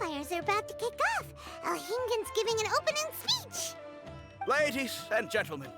qualifiers are about to kick off. Alhingen's giving an opening speech. Ladies and gentlemen,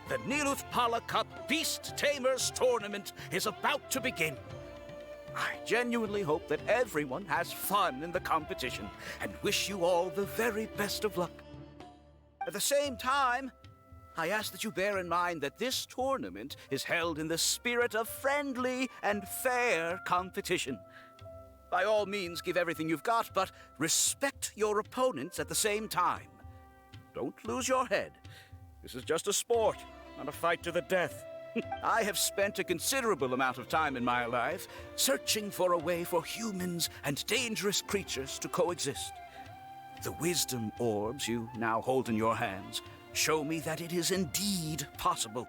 the Nilotpala Cup Beast Tamers Tournament is about to begin. I genuinely hope that everyone has fun in the competition and wish you all the very best of luck. At the same time, I ask that you bear in mind that this tournament is held in the spirit of friendly and fair competition. By all means, give everything you've got, but respect your opponents at the same time. Don't lose your head. This is just a sport, not a fight to the death. I have spent a considerable amount of time in my life searching for a way for humans and dangerous creatures to coexist. The wisdom orbs you now hold in your hands show me that it is indeed possible.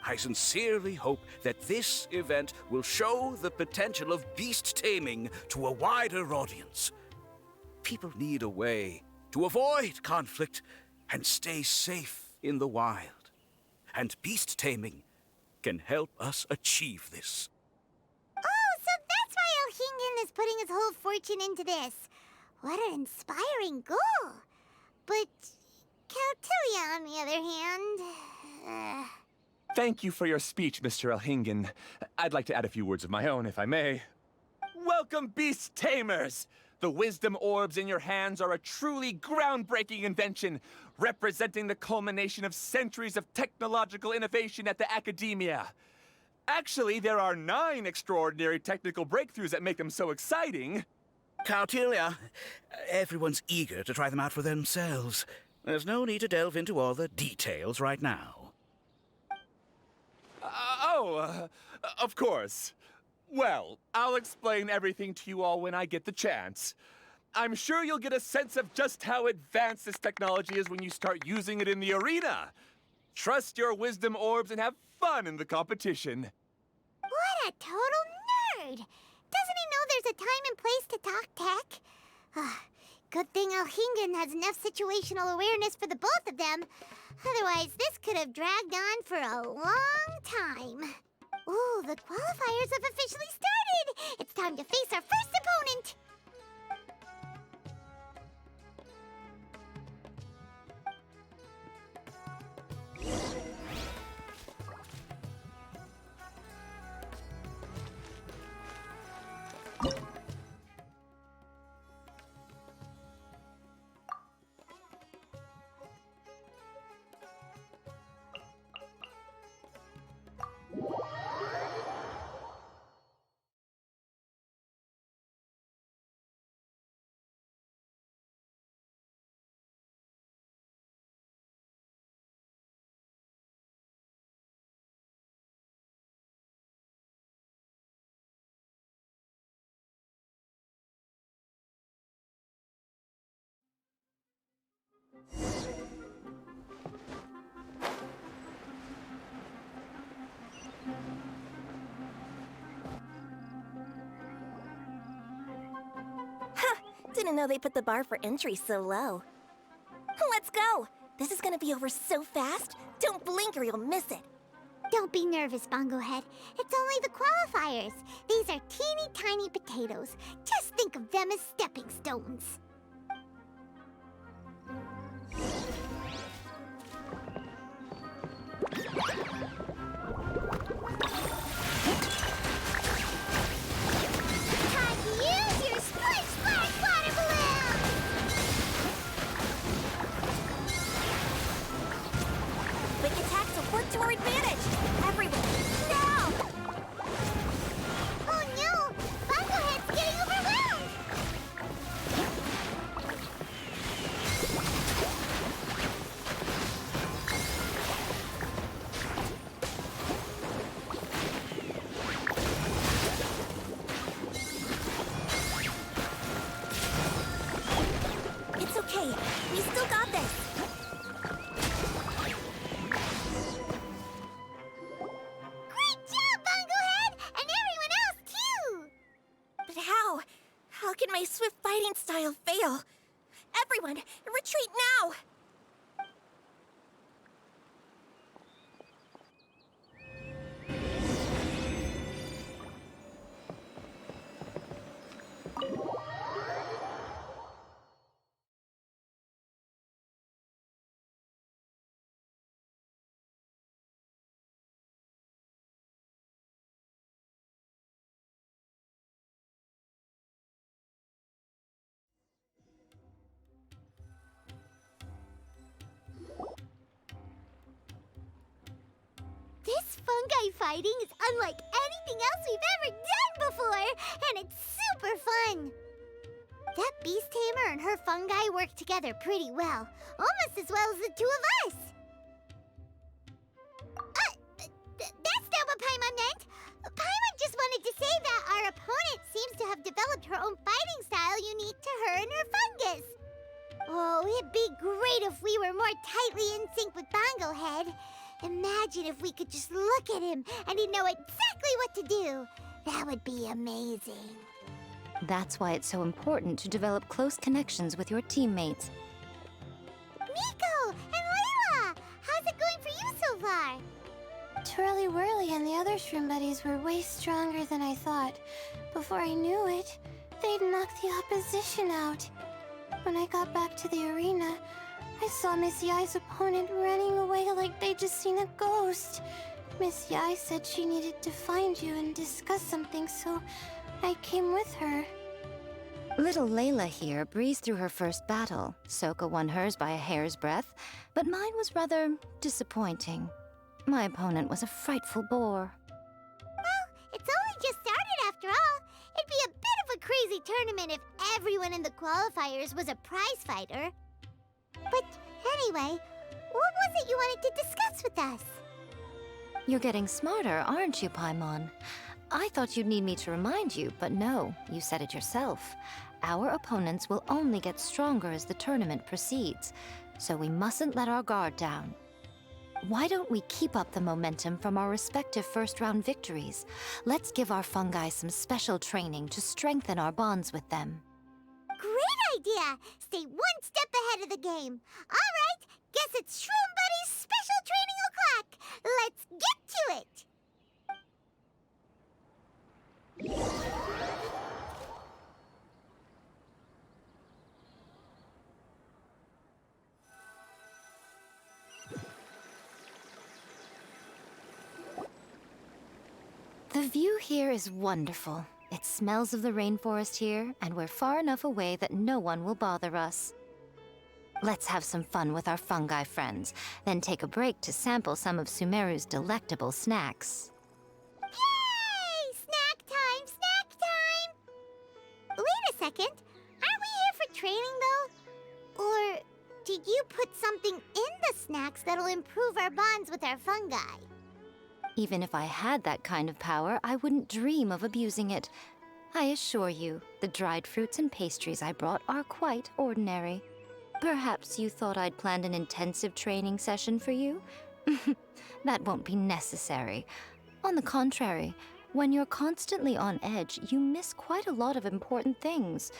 I sincerely hope that this event will show the potential of beast taming to a wider audience. People need a way to avoid conflict and stay safe in the wild. And beast taming can help us achieve this. Oh, so that's why Alhingen is putting his whole fortune into this. What an inspiring goal. But Caltilia, on the other hand... Thank you for your speech, Mr. Alhingen. I'd like to add a few words of my own, if I may. Welcome, Beast Tamers! The wisdom orbs in your hands are a truly groundbreaking invention, representing the culmination of centuries of technological innovation at the academia. Actually, there are 9 extraordinary technical breakthroughs that make them so exciting. Caltilia, everyone's eager to try them out for themselves. There's no need to delve into all the details right now. Of course. Well, I'll explain everything to you all when I get the chance. I'm sure you'll get a sense of just how advanced this technology is when you start using it in the arena. Trust your wisdom orbs and have fun in the competition. What a total nerd! Doesn't he know there's a time and place to talk tech? Good thing Alhingen has enough situational awareness for the both of them. Otherwise, this could have dragged on for a long time. Ooh, the qualifiers have officially started! It's time to face our first opponent! Didn't know they put the bar for entry so low. Let's go! This is gonna be over so fast. Don't blink or you'll miss it. Don't be nervous, Bongo Head. It's only the qualifiers. These are teeny tiny potatoes. Just think of them as stepping stones. Time to use your splish splash water balloon! Quick attacks will work to our advantage. Everyone, now! Oh no! Bongo Head's getting overwhelmed! It's okay. We still got this. Great job, Bongo Head! And everyone else, too! But how? How can my swift fighting style fail? Everyone, retreat now! fungi fighting is unlike anything else we've ever done before, and it's super fun. That beast tamer and her fungi work together pretty well, almost as well as the two of us. That's not what Paimon meant. Paimon just wanted to say that our opponent seems to have developed her own fighting style unique to her and her fungus. Oh, it'd be great if we were more tightly in sync with Bongo Head. Imagine if we could just look at him and he'd know exactly what to do. That would be amazing. That's why it's so important to develop close connections with your teammates. Miko and Layla! How's it going for you so far? Twirly Whirly and the other shroom buddies were way stronger than I thought. Before I knew it, they'd knocked the opposition out. When I got back to the arena, I saw Miss Yai's opponent running away like they'd just seen a ghost. Miss Yai said she needed to find you and discuss something, so I came with her. Little Layla here breezed through her first battle. Soka won hers by a hair's breadth, but mine was rather disappointing. My opponent was a frightful bore. Well, it's only just started after all. It'd be a bit of a crazy tournament if everyone in the qualifiers was a prize fighter. But anyway, what was it you wanted to discuss with us? You're getting smarter, aren't you, Paimon? I thought you'd need me to remind you, but no, you said it yourself. Our opponents will only get stronger as the tournament proceeds, so we mustn't let our guard down. Why don't we keep up the momentum from our respective first-round victories? Let's give our fungi some special training to strengthen our bonds with them. Great idea! Stay one step ahead of the game. All right, guess it's Shroom Buddy's special training o'clock. Let's get to it! The view here is wonderful. It smells of the rainforest here, and we're far enough away that no one will bother us. Let's have some fun with our fungi friends, then take a break to sample some of Sumeru's delectable snacks. Yay! Snack time! Snack time! Wait a second. Aren't we here for training, though? Or did you put something in the snacks that'll improve our bonds with our fungi? Even if I had that kind of power, I wouldn't dream of abusing it. I assure you, the dried fruits and pastries I brought are quite ordinary. Perhaps you thought I'd planned an intensive training session for you? That won't be necessary. On the contrary, when you're constantly on edge, you miss quite a lot of important things.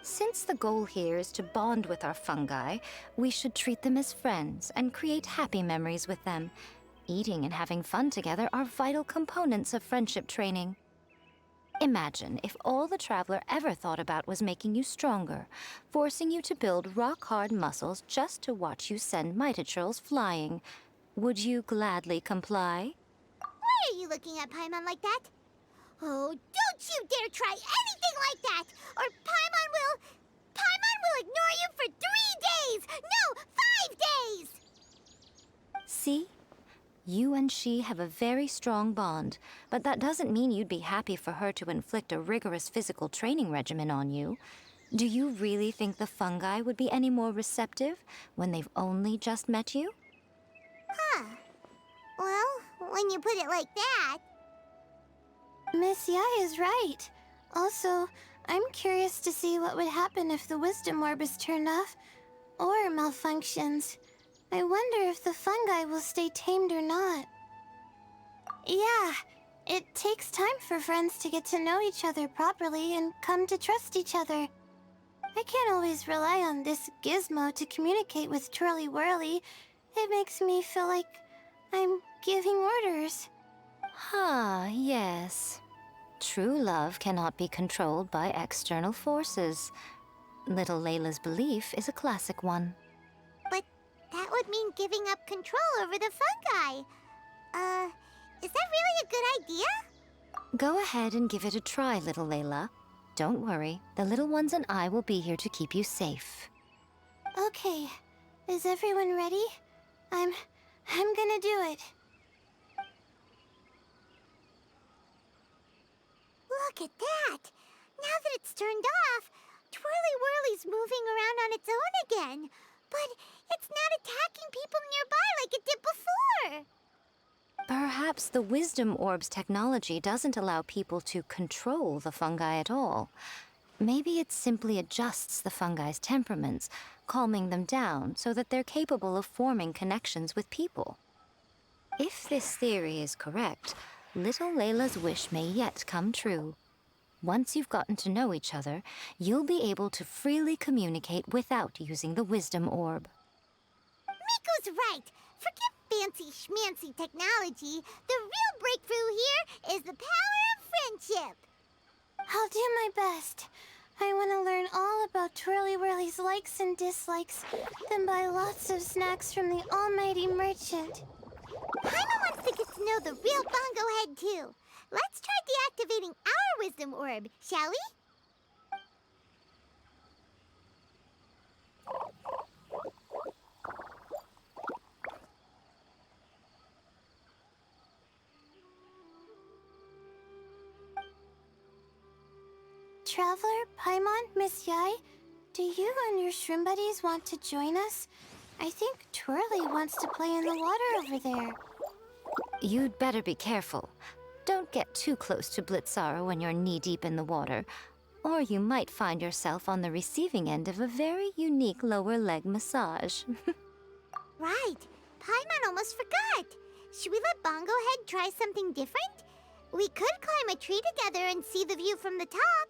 Since the goal here is to bond with our fungi, we should treat them as friends and create happy memories with them. Eating and having fun together are vital components of friendship training. Imagine if all the Traveler ever thought about was making you stronger, forcing you to build rock-hard muscles just to watch you send Mitatrolls flying. Would you gladly comply? Why are you looking at Paimon like that? Oh, don't you dare try anything like that! Or Paimon will ignore you for 3 days! No, 5 days! See? You and she have a very strong bond, but that doesn't mean you'd be happy for her to inflict a rigorous physical training regimen on you. Do you really think the fungi would be any more receptive when they've only just met you? Huh. Well, when you put it like that... Miss Yai is right. Also, I'm curious to see what would happen if the wisdom orb is turned off or malfunctions. I wonder if the fungi will stay tamed or not. Yeah, it takes time for friends to get to know each other properly and come to trust each other. I can't always rely on this gizmo to communicate with Twirly Whirly. It makes me feel like I'm giving orders. Ah, yes. True love cannot be controlled by external forces. Little Layla's belief is a classic one. But that would mean giving up control over the fungi. Is that really a good idea? Go ahead and give it a try, little Layla. Don't worry, the little ones and I will be here to keep you safe. Okay, is everyone ready? I'm gonna do it. Look at that! Now that it's turned off, Twirly Whirly's moving around on its own again. But it's not attacking people nearby like it did before. Perhaps the Wisdom Orb's technology doesn't allow people to control the fungi at all. Maybe it simply adjusts the fungi's temperaments, calming them down so that they're capable of forming connections with people. If this theory is correct, little Layla's wish may yet come true. Once you've gotten to know each other, you'll be able to freely communicate without using the Wisdom Orb. Miko's right. Forget fancy schmancy technology. The real breakthrough here is the power of friendship. I'll do my best. I want to learn all about Twirly Whirly's likes and dislikes, then buy lots of snacks from the almighty merchant. Paimon wants to get to know the real Bongo Head, too. Let's try deactivating our Wisdom Orb, shall we? Traveler, Paimon, Miss Yai, do you and your shrimp buddies want to join us? I think Twirly wants to play in the water over there. You'd better be careful. Don't get too close to Blitzara when you're knee-deep in the water, or you might find yourself on the receiving end of a very unique lower leg massage. Right. Paimon almost forgot. Should we let Bongo Head try something different? We could climb a tree together and see the view from the top.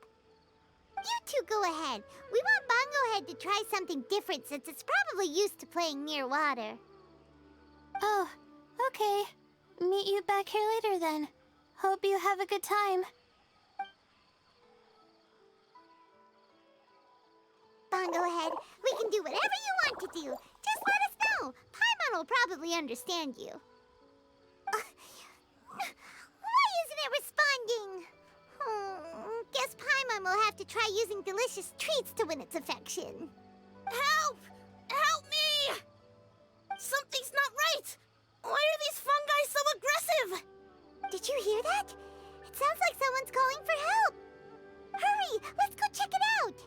You two go ahead. We want Bongo Head to try something different since it's probably used to playing near water. Oh, okay. Meet you back here later then. Hope you have a good time. Bongo Head, we can do whatever you want to do. Just let us know. Paimon will probably understand you. Why isn't it responding? Guess Paimon will have to try using delicious treats to win its affection. Help! Help me! Something's not right! Why are these fungi so aggressive? Did you hear that? It sounds like someone's calling for help. Hurry, let's go check it out.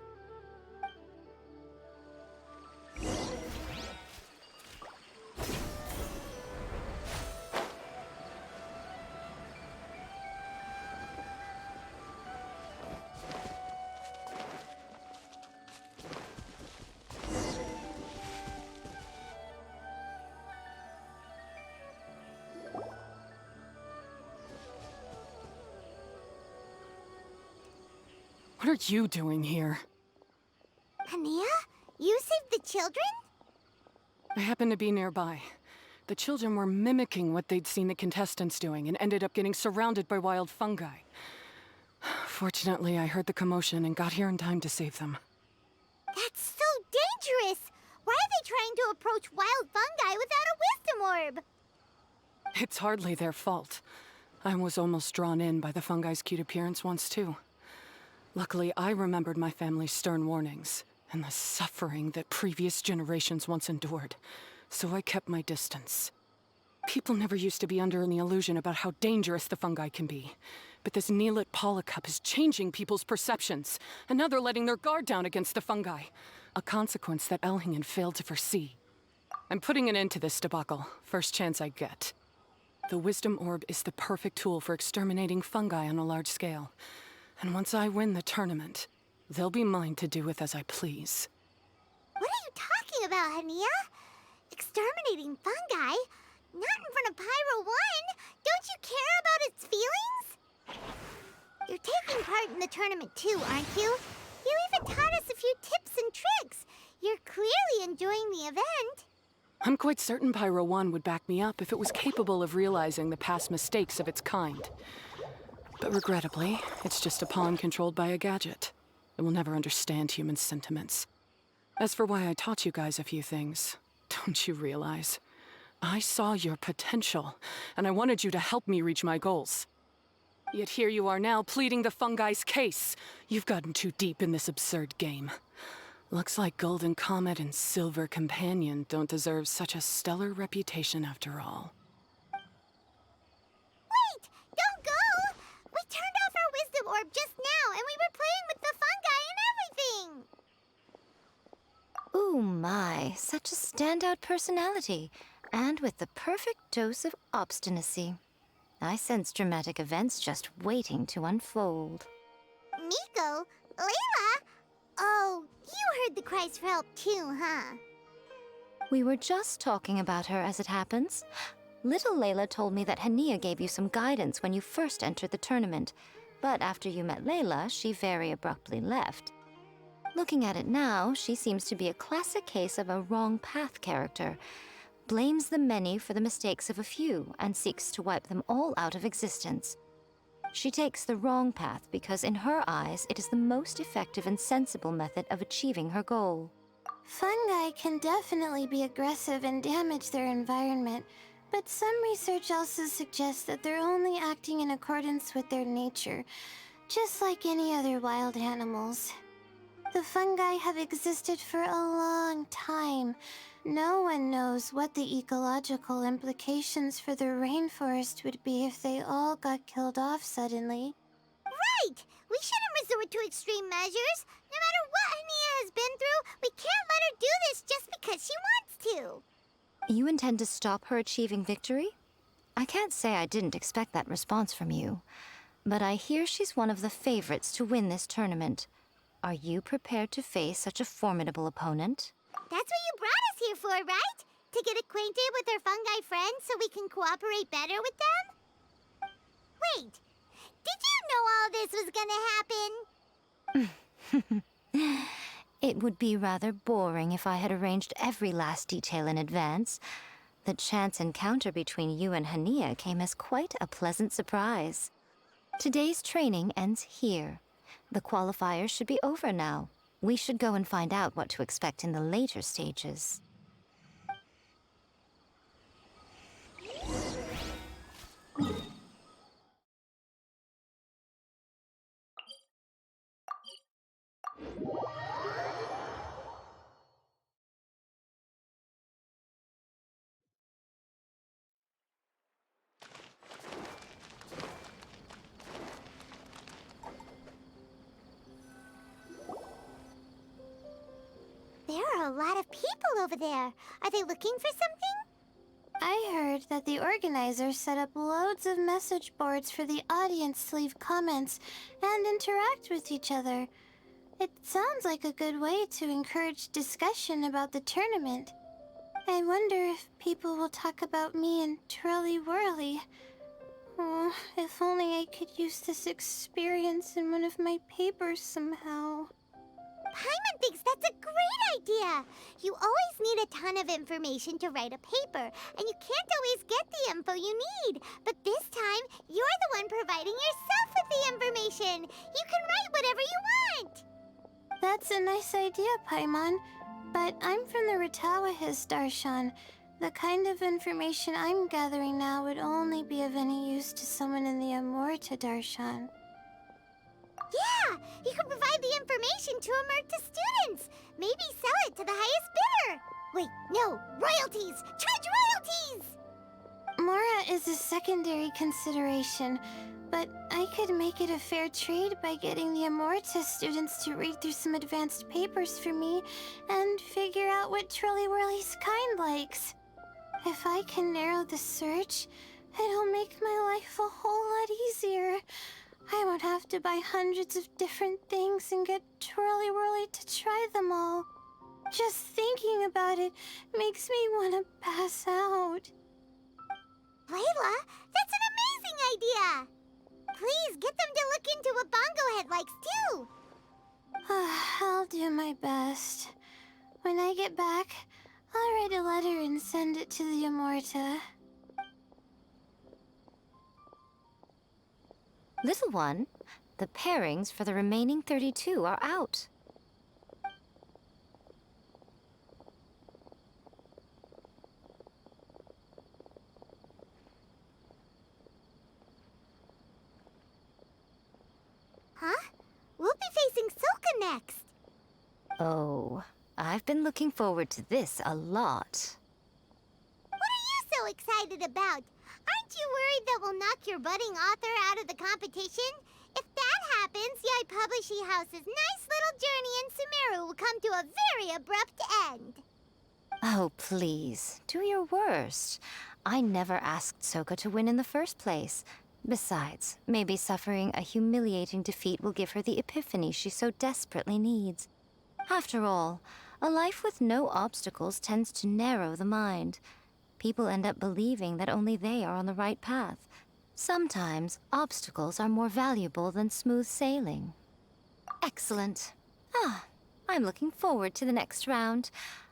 What are you doing here? Ania, you saved the children? I happened to be nearby. The children were mimicking what they'd seen the contestants doing and ended up getting surrounded by wild fungi. Fortunately, I heard the commotion and got here in time to save them. That's so dangerous! Why are they trying to approach wild fungi without a wisdom orb? It's hardly their fault. I was almost drawn in by the fungi's cute appearance once, too. Luckily, I remembered my family's stern warnings and the suffering that previous generations once endured, so I kept my distance. People never used to be under any illusion about how dangerous the fungi can be, but this Nilotpala cup is changing people's perceptions, and now they're letting their guard down against the fungi, a consequence that Elhingen failed to foresee. I'm putting an end to this debacle, first chance I get. The Wisdom Orb is the perfect tool for exterminating fungi on a large scale. And once I win the tournament, they'll be mine to do with as I please. What are you talking about, Ania? Exterminating fungi? Not in front of Pyro 1! Don't you care about its feelings? You're taking part in the tournament too, aren't you? You even taught us a few tips and tricks. You're clearly enjoying the event. I'm quite certain Pyro 1 would back me up if it was capable of realizing the past mistakes of its kind. But regrettably, it's just a pawn controlled by a gadget. It will never understand human sentiments. As for why I taught you guys a few things, don't you realize? I saw your potential, and I wanted you to help me reach my goals. Yet here you are now pleading the fungi's case. You've gotten too deep in this absurd game. Looks like Golden Comet and Silver Companion don't deserve such a stellar reputation after all. Wait! Don't go! We turned off our wisdom orb just Ooh my, such a standout personality, and with the perfect dose of obstinacy. I sense dramatic events just waiting to unfold. Miko? Layla? Oh, you heard the cries for help too, huh? We were just talking about her as it happens. Little Layla told me that Hania gave you some guidance when you first entered the tournament, but after you met Layla, she very abruptly left. Looking at it now, she seems to be a classic case of a wrong path character. Blames the many for the mistakes of a few and seeks to wipe them all out of existence. She takes the wrong path because in her eyes, it is the most effective and sensible method of achieving her goal. Fungi can definitely be aggressive and damage their environment, but some research also suggests that they're only acting in accordance with their nature, just like any other wild animals. The fungi have existed for a long time. No one knows what the ecological implications for the rainforest would be if they all got killed off suddenly. Right! We shouldn't resort to extreme measures. No matter what Hania has been through, we can't let her do this just because she wants to. You intend to stop her achieving victory? I can't say I didn't expect that response from you, but I hear she's one of the favorites to win this tournament. Are you prepared to face such a formidable opponent? That's what you brought us here for, right? To get acquainted with our fungi friends so we can cooperate better with them? Wait, did you know all this was gonna happen? It would be rather boring if I had arranged every last detail in advance. The chance encounter between you and Hania came as quite a pleasant surprise. Today's training ends here. The qualifiers should be over now. We should go and find out what to expect in the later stages. There are a lot of people over there. Are they looking for something? I heard that the organizers set up loads of message boards for the audience to leave comments and interact with each other. It sounds like a good way to encourage discussion about the tournament. I wonder if people will talk about me and Twirly Whirly. Oh, if only I could use this experience in one of my papers somehow. Paimon thinks that's a great idea. You always need a ton of information to write a paper, and you can't always get the info you need. But this time, you're the one providing yourself with the information. You can write whatever you want. That's a nice idea, Paimon. But I'm from the Ratawahiz, Darshan. The kind of information I'm gathering now would only be of any use to someone in the Amurta, Darshan. Yeah, you can provide the information to Amurta students. Maybe sell it to the highest bidder. Wait, no, royalties! Charge royalties! Mora is a secondary consideration, but I could make it a fair trade by getting the Amurta students to read through some advanced papers for me and figure out what Twirly Whirly's kind likes. If I can narrow the search, it'll make my life a whole lot easier. I won't have to buy hundreds of different things and get Twirly Whirly to try them all. Just thinking about it makes me want to pass out. Layla, that's an amazing idea! Please get them to look into what Bongo Head likes too! I'll do my best. When I get back, I'll write a letter and send it to the Amurta. Little one, the pairings for the remaining 32 are out. Huh? We'll be facing Silka next. Oh, I've been looking forward to this a lot. What are you so excited about? Aren't you worried that we'll knock your budding author out of the competition? If that happens, Yai Publishing House's nice little journey in Sumeru will come to a very abrupt end. Oh, please, do your worst. I never asked Soka to win in the first place. Besides, maybe suffering a humiliating defeat will give her the epiphany she so desperately needs. After all, a life with no obstacles tends to narrow the mind. People end up believing that only they are on the right path. Sometimes, obstacles are more valuable than smooth sailing. Excellent. I'm looking forward to the next round.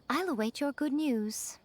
I'll await your good news.